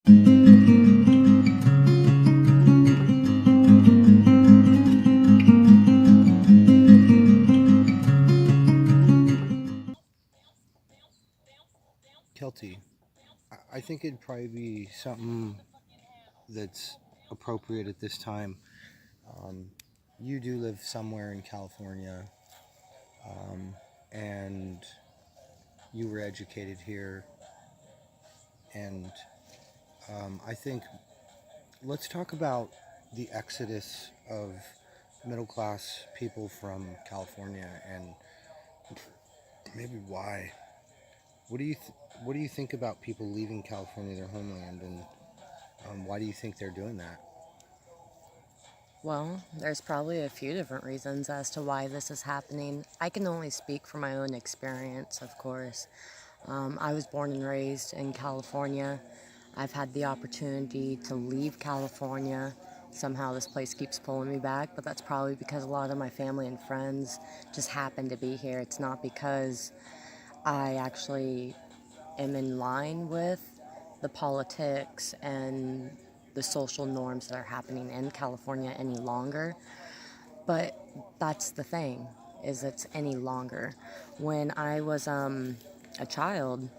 Kelty, I think it'd probably be something that's appropriate at this time. Um, you do live somewhere in California, um, and you were educated here, and I think let's talk about the exodus of middle class people from California and maybe why. What do you think about people leaving California, their homeland, and why do you think they're doing that? Well, there's probably a few different reasons as to why this is happening. I can only speak from my own experience, of course. I was born and raised in California. I've had the opportunity to leave California. Somehow this place keeps pulling me back, but that's probably because a lot of my family and friends just happen to be here. It's not because I actually am in line with the politics and the social norms that are happening in California any longer. But that's the thing, is it's any longer. When I was a child,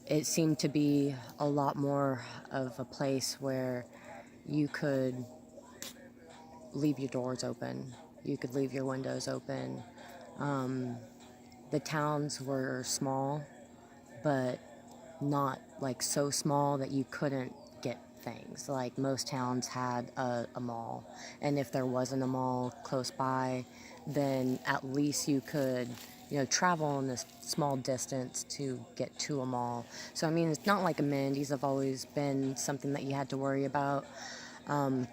it seemed to be a lot more of a place where you could leave your doors open, you could leave your windows open. The towns were small, but not like so small that you couldn't get things. Like most towns had a mall, and if there wasn't a mall close by, then at least you could, travel in this small distance to get to a mall. So I mean, it's not like amenities have always been something that you had to worry about.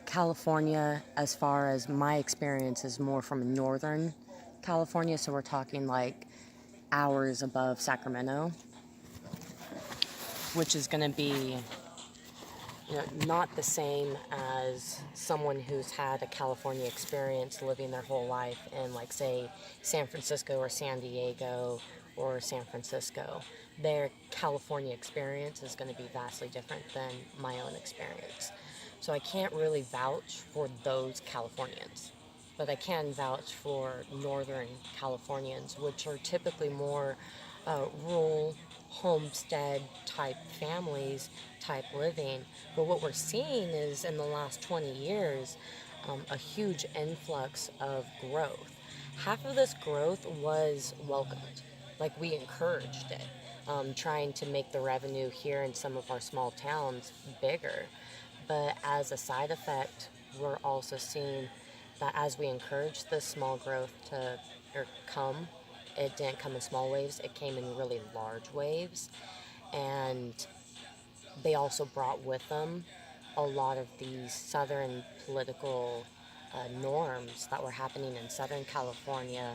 California, as far as my experience, is more from northern California, so we're talking like hours above Sacramento, which is going to be not the same as someone who's had a California experience living their whole life in, like, say, San Francisco or San Diego or San Francisco. Their California experience is going to be vastly different than my own experience. So I can't really vouch for those Californians, but I can vouch for Northern Californians, which are typically more rural, homestead type families, type living. But what we're seeing is in the last 20 years, a huge influx of growth. Half of this growth was welcomed, like we encouraged it, trying to make the revenue here in some of our small towns bigger. But as a side effect, we're also seeing that as we encourage this small growth to come, it didn't come in small waves, it came in really large waves. And they also brought with them a lot of these southern political norms that were happening in Southern California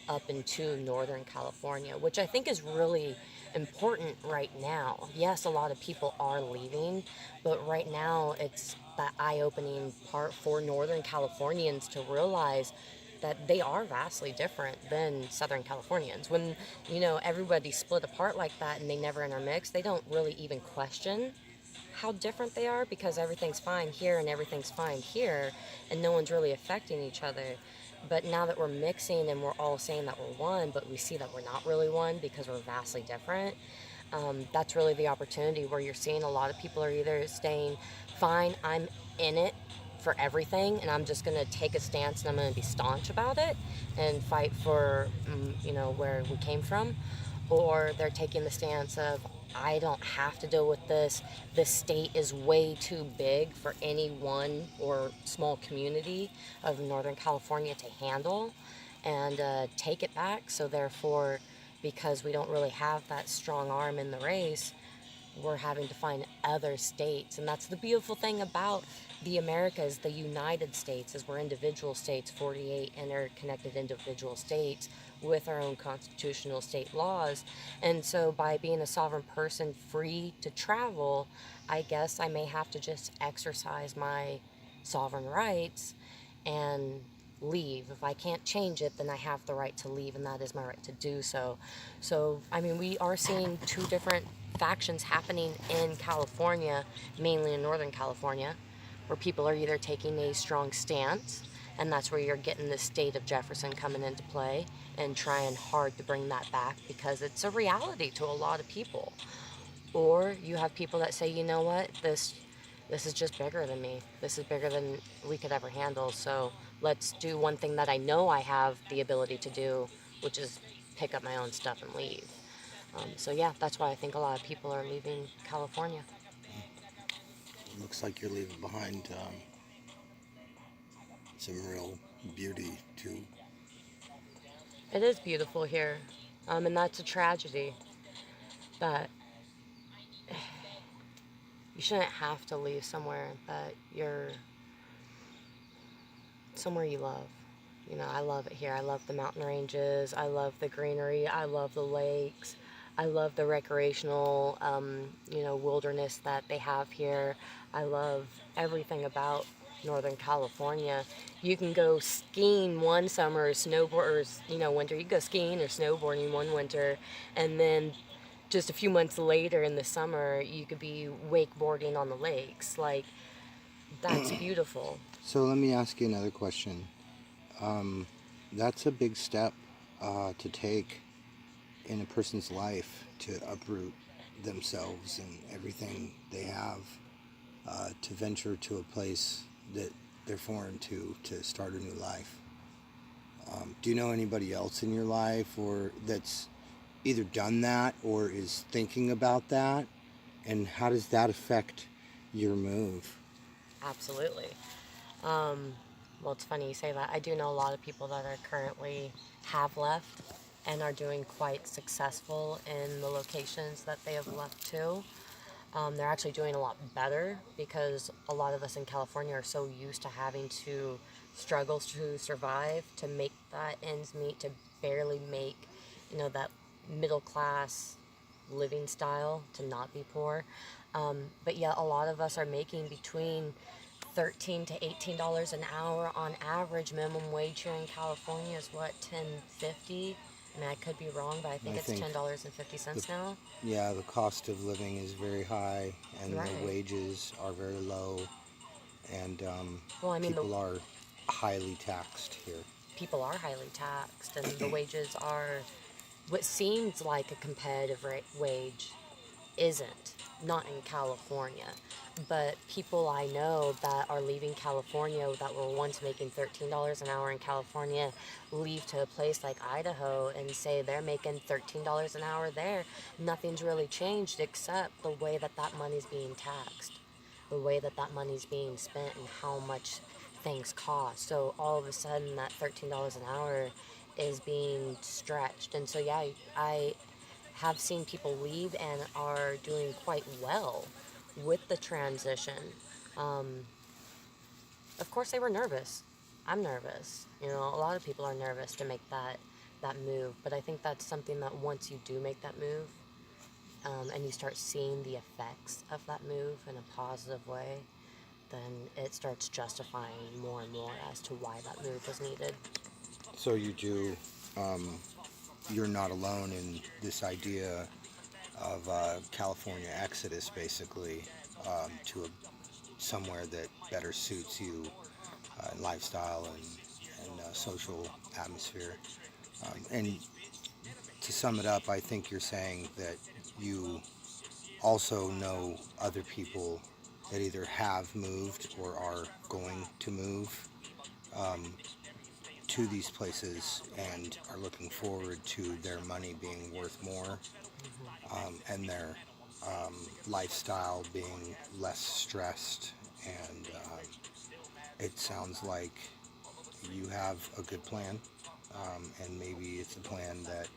up into Northern California, which I think is really important right now. Yes, a lot of people are leaving, but right now it's that eye opening part for Northern Californians to realize that they are vastly different than Southern Californians. When, everybody split apart like that and they never intermix, they don't really even question how different they are because everything's fine here and everything's fine here and no one's really affecting each other. But now that we're mixing and we're all saying that we're one, but we see that we're not really one because we're vastly different, that's really the opportunity where you're seeing a lot of people are either staying fine, I'm in it for everything and I'm just going to take a stance and I'm going to be staunch about it and fight for, where we came from, or they're taking the stance of I don't have to deal with this. The state is way too big for any one or small community of Northern California to handle and take it back. So, therefore, because we don't really have that strong arm in the race, we're having to find other states. And that's the beautiful thing about the Americas, the United States, is we're individual states, 48 interconnected individual states with our own constitutional state laws. And so by being a sovereign person free to travel, I guess I may have to just exercise my sovereign rights and leave. If I can't change it, then I have the right to leave, and that is my right to do so. So, I mean, we are seeing two different factions happening in California, mainly in Northern California, where people are either taking a strong stance, and that's where you're getting the state of Jefferson coming into play and trying hard to bring that back because it's a reality to a lot of people. Or you have people that say, you know what, this is just bigger than me. This is bigger than we could ever handle. So let's do one thing that I know I have the ability to do, which is pick up my own stuff and leave. So yeah, that's why I think a lot of people are leaving California. Looks like you're leaving behind some real beauty too. It is beautiful here, and that's a tragedy. That you shouldn't have to leave somewhere that you're somewhere you love. You know, I love it here. I love the mountain ranges. I love the greenery. I love the lakes. I love the recreational, wilderness that they have here. I love everything about Northern California. You can go skiing one summer, or snowboard, or winter. You can go skiing or snowboarding one winter, and then just a few months later in the summer, you could be wakeboarding on the lakes. Like, that's beautiful. So let me ask you another question. That's a big step to take in a person's life, to uproot themselves and everything they have, to venture to a place that they're foreign to start a new life. Do you know anybody else in your life or that's either done that or is thinking about that? And how does that affect your move? Absolutely. Well, it's funny you say that. I do know a lot of people that are currently have left and are doing quite successful in the locations that they have left to. They're actually doing a lot better because a lot of us in California are so used to having to struggle to survive, to make that ends meet, to barely make, that middle class living style, to not be poor. But yeah, a lot of us are making between $13 to $18 an hour on average. Minimum wage here in California is what, 10.50? I mean, I could be wrong, but I think I it's think $10.50 now. Yeah, the cost of living is very high, and Right. the wages are very low, and Well, I mean, people are highly taxed here. people are highly taxed, and the wages are what seems like a competitive wage isn't, not in California. But people I know that are leaving California that were once making $13 an hour in California leave to a place like Idaho and say they're making $13 an hour there. Nothing's really changed except the way that that money's being taxed, the way that that money's being spent, and how much things cost. So all of a sudden, that $13 an hour is being stretched. And so, yeah, I have seen people leave and are doing quite well with the transition. Um, of course, they were nervous. I'm nervous. A lot of people are nervous to make that move. But I think that's something that once you do make that move, and you start seeing the effects of that move in a positive way, then it starts justifying more and more as to why that move was needed. So you're not alone in this idea of California exodus, basically, to somewhere that better suits you, lifestyle and social atmosphere. And to sum it up, I think you're saying that you also know other people that either have moved or are going to move to these places and are looking forward to their money being worth more, and their lifestyle being less stressed. And it sounds like you have a good plan, and maybe it's a plan that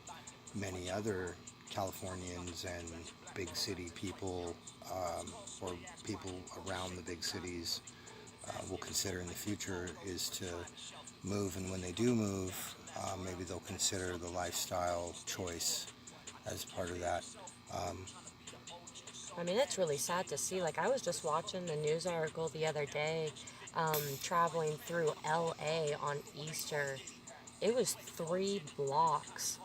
many other Californians and big city people, or people around the big cities, will consider in the future, is to move. And when they do move, maybe they'll consider the lifestyle choice as part of that. Um, I mean, it's really sad to see. Like, I was just watching the news article the other day, traveling through LA on Easter. It was 3 blocks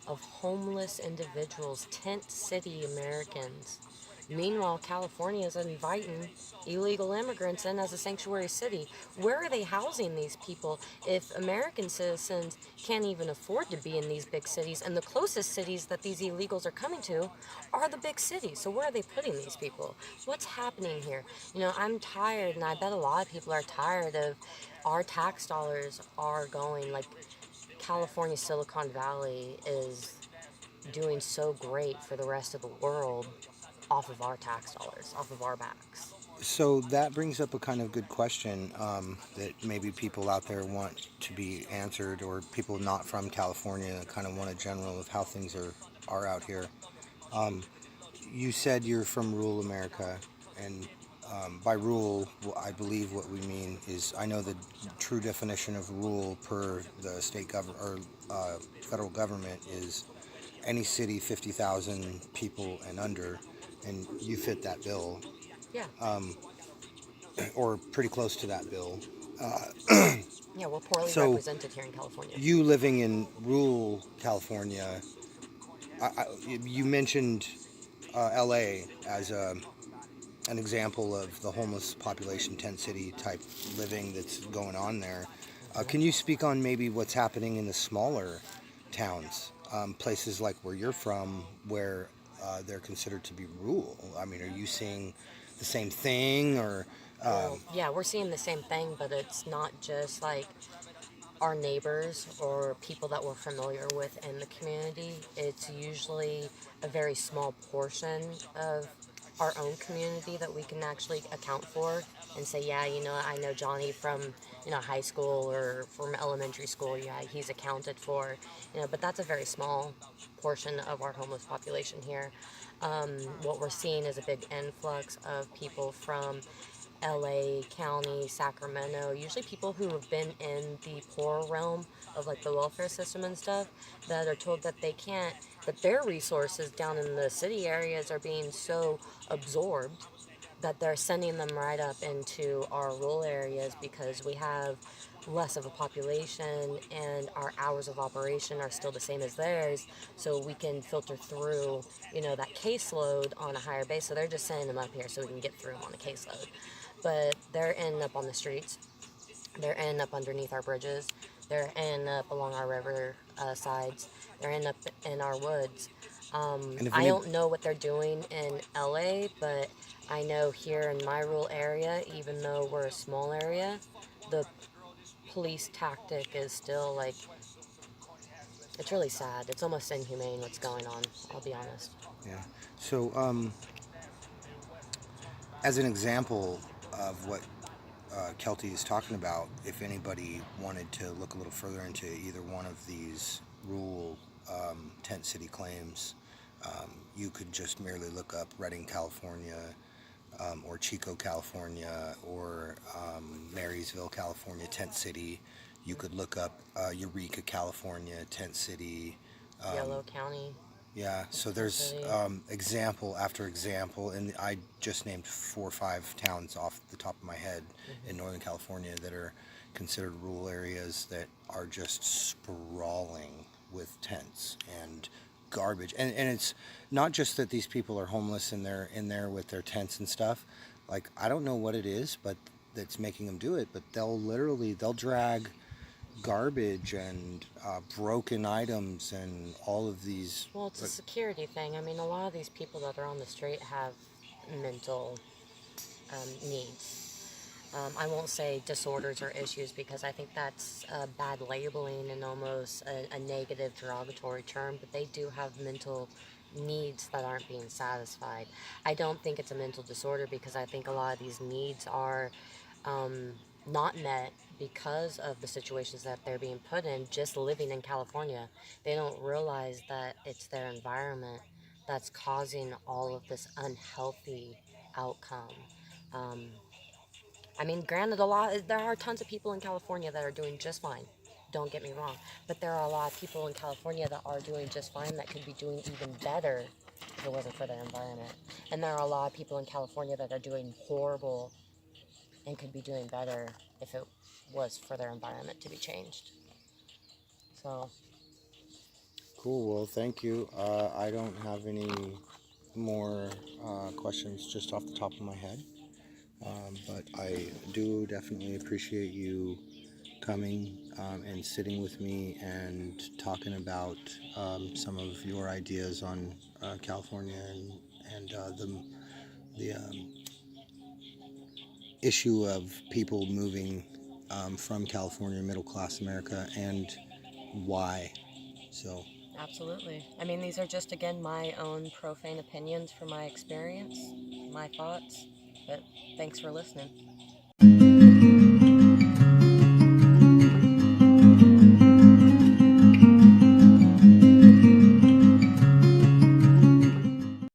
of homeless individuals, tent city Americans. Meanwhile, California is inviting illegal immigrants in as a sanctuary city. Where are they housing these people if American citizens can't even afford to be in these big cities? And the closest cities that these illegals are coming to are the big cities. So where are they putting these people? What's happening here? You know, I'm tired, and I bet a lot of people are tired of our tax dollars are going like California, Silicon Valley is doing so great for the rest of the world off of our tax dollars, off of our backs. So that brings up a kind of good question that maybe people out there want to be answered, or people not from California kind of want a general of how things are out here. You said you're from rural America, and by rural, I believe what we mean is, I know the true definition of rural per the state government or federal government is any city 50,000 people and under, and you fit that bill, Yeah. or pretty close to that bill. Yeah, we're poorly So represented here in California. you living in rural California, you mentioned LA as an example of the homeless population, tent city type living that's going on there. Can you speak on maybe what's happening in the smaller towns, places like where you're from, where they're considered to be rural? I mean, are you seeing the same thing, or Well, yeah, we're seeing the same thing, but it's not just like our neighbors or people that we're familiar with in the community. It's usually a very small portion of our own community that we can actually account for and say, yeah, you know, I know Johnny from, you know, high school or from elementary school. Yeah, he's accounted for, you know, but that's a very small portion of our homeless population here. What we're seeing is a big influx of people from LA County, Sacramento, usually people who have been in the poor realm of like the welfare system and stuff, that are told that they can't, that their resources down in the city areas are being so absorbed that they're sending them right up into our rural areas because we have less of a population and our hours of operation are still the same as theirs, so we can filter through, you know, that caseload on a higher base. So they're just sending them up here so we can get through them on a caseload, but they're ending up on the streets, they're ending up underneath our bridges, they're ending up along our river sides, they're ending up in our woods. and if I any, don't know what they're doing in LA, but I know here in my rural area, even though we're a small area, the police tactic is still like, it's really sad. It's almost inhumane what's going on, I'll be honest. yeah. So as an example of what Kelty is talking about, if anybody wanted to look a little further into either one of these rural tent city claims, you could just merely look up Redding, California, or Chico, California, or Marysville, California, tent city. You could look up Eureka, California, tent city. Yellow County. Yeah, so there's City. example after example, and I just named 4 or 5 towns off the top of my head in Northern California that are considered rural areas that are just sprawling with tents and garbage. And it's not just that these people are homeless and they're in there with their tents and stuff. Like, I don't know what it is, but that's making them do it. But they'll drag garbage and broken items and all of these. Well, it's a security thing. I mean, a lot of these people that are on the street have mental needs. I won't say disorders or issues because I think that's bad labeling and almost a negative derogatory term, but they do have mental needs that aren't being satisfied. I don't think it's a mental disorder because I think a lot of these needs are not met because of the situations that they're being put in just living in California. They don't realize that it's their environment that's causing all of this unhealthy outcome. Um, I mean, granted, there are tons of people in California that are doing just fine. Don't get me wrong, but there are a lot of people in California that are doing just fine that could be doing even better if it wasn't for their environment. And there are a lot of people in California that are doing horrible and could be doing better if it was for their environment to be changed. So, Cool. Well, thank you. I don't have any more questions just off the top of my head. But I do definitely appreciate you coming and sitting with me and talking about some of your ideas on California and the issue of people moving from California, middle class America, and why. So, absolutely. I mean, these are just, again, my own profane opinions from my experience, my thoughts. But thanks for listening.